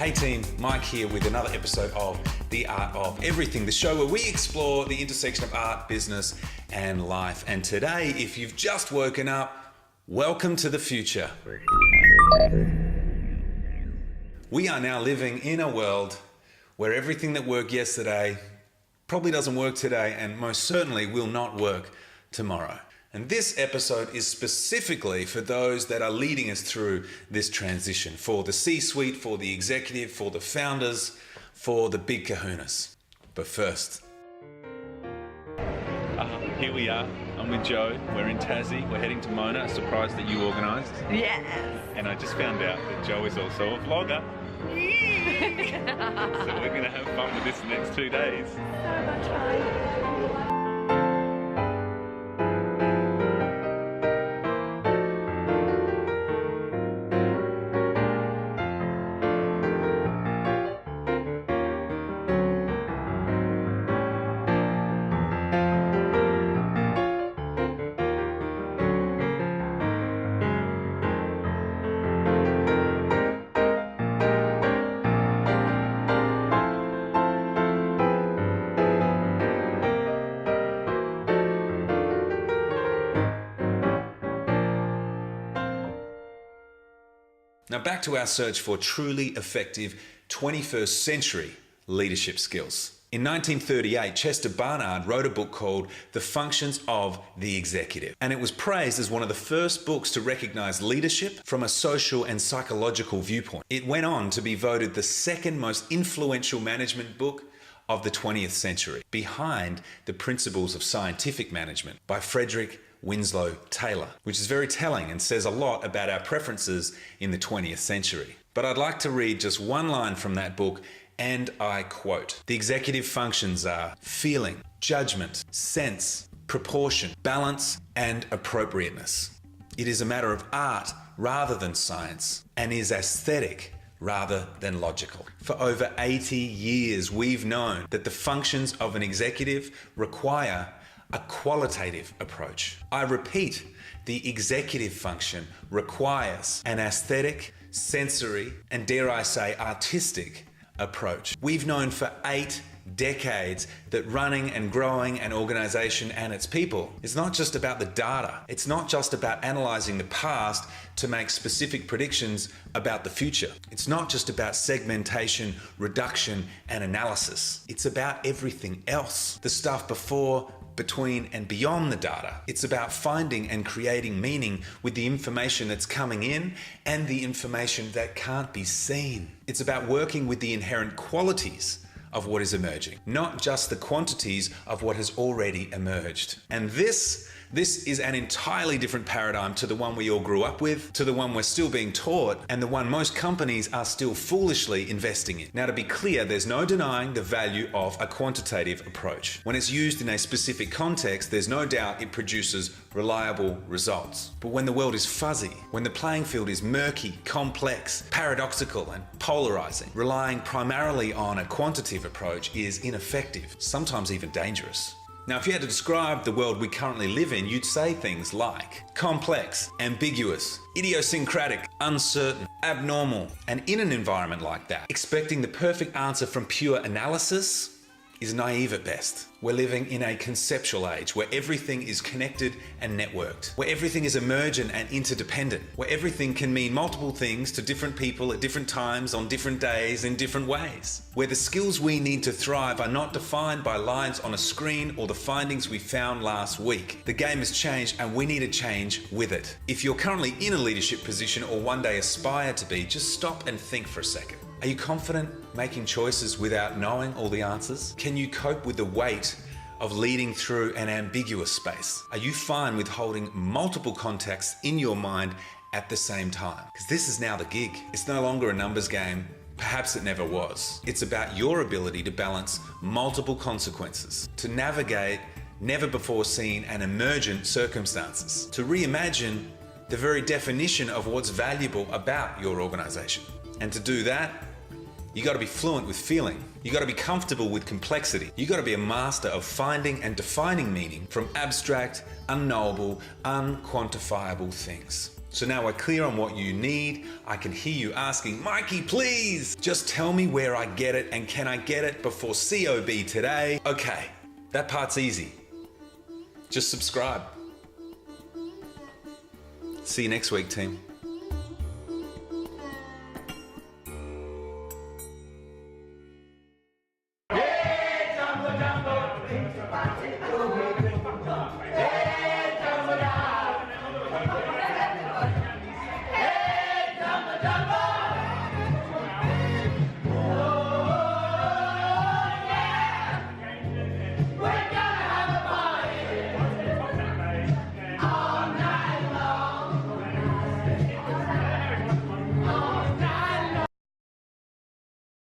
Hey team, Mike here with another episode of The Art of Everything, the show where we explore the intersection of art, business, and life. And today, if you've just woken up, welcome to the future. We are now living in a world where everything that worked yesterday probably doesn't work today and most certainly will not work tomorrow. And this episode is specifically for those that are leading us through this transition, for the C-suite, for the executive, for the founders, for the big kahunas. But first, here we are. I'm with Joe. We're in Tassie. We're heading to Mona, a surprise that you organised. Yes. And I just found out that Joe is also a vlogger. So we're going to have fun with this the next 2 days. So much fun. Now back to our search for truly effective 21st century leadership skills. In 1938, Chester Barnard wrote a book called The Functions of the Executive, and it was praised as one of the first books to recognize leadership from a social and psychological viewpoint. It went on to be voted the second most influential management book of the 20th century, behind The Principles of Scientific Management by Frederick Winslow Taylor, which is very telling and says a lot about our preferences in the 20th century. But I'd like to read just one line from that book, and I quote, "The executive functions are feeling, judgment, sense, proportion, balance, and appropriateness. It is a matter of art rather than science, and is aesthetic rather than logical." For over 80 years, we've known that the functions of an executive require a qualitative approach. I repeat, the executive function requires an aesthetic, sensory, and dare I say, artistic approach. We've known for 8 decades that running and growing an organization and its people is not just about the data. It's not just about analyzing the past to make specific predictions about the future. It's not just about segmentation, reduction, and analysis. It's about everything else. The stuff before, between, and beyond the data. It's about finding and creating meaning with the information that's coming in and the information that can't be seen. It's about working with the inherent qualities of what is emerging, not just the quantities of what has already emerged. And this is an entirely different paradigm to the one we all grew up with, to the one we're still being taught, and the one most companies are still foolishly investing in. Now, to be clear, there's no denying the value of a quantitative approach. When it's used in a specific context, there's no doubt it produces reliable results. But when the world is fuzzy, when the playing field is murky, complex, paradoxical, and polarizing, relying primarily on a quantitative approach is ineffective, sometimes even dangerous. Now, if you had to describe the world we currently live in, you'd say things like complex, ambiguous, idiosyncratic, uncertain, abnormal. And in an environment like that, expecting the perfect answer from pure analysis is naive at best. We're living in a conceptual age where everything is connected and networked, where everything is emergent and interdependent, where everything can mean multiple things to different people at different times, on different days, in different ways, where the skills we need to thrive are not defined by lines on a screen or the findings we found last week. The game has changed and we need to change with it. If you're currently in a leadership position or one day aspire to be, just stop and think for a second. Are you confident making choices without knowing all the answers? Can you cope with the weight of leading through an ambiguous space? Are you fine with holding multiple contexts in your mind at the same time? Because this is now the gig. It's no longer a numbers game. Perhaps it never was. It's about your ability to balance multiple consequences, to navigate never before seen and emergent circumstances, to reimagine the very definition of what's valuable about your organization. And to do that, you got to be fluent with feeling. You got to be comfortable with complexity. You got to be a master of finding and defining meaning from abstract, unknowable, unquantifiable things. So now we're clear on what you need. I can hear you asking, Mikey, please, just tell me where I get it and can I get it before COB today? Okay, that part's easy. Just subscribe. See you next week, team. Jumbo, jumbo,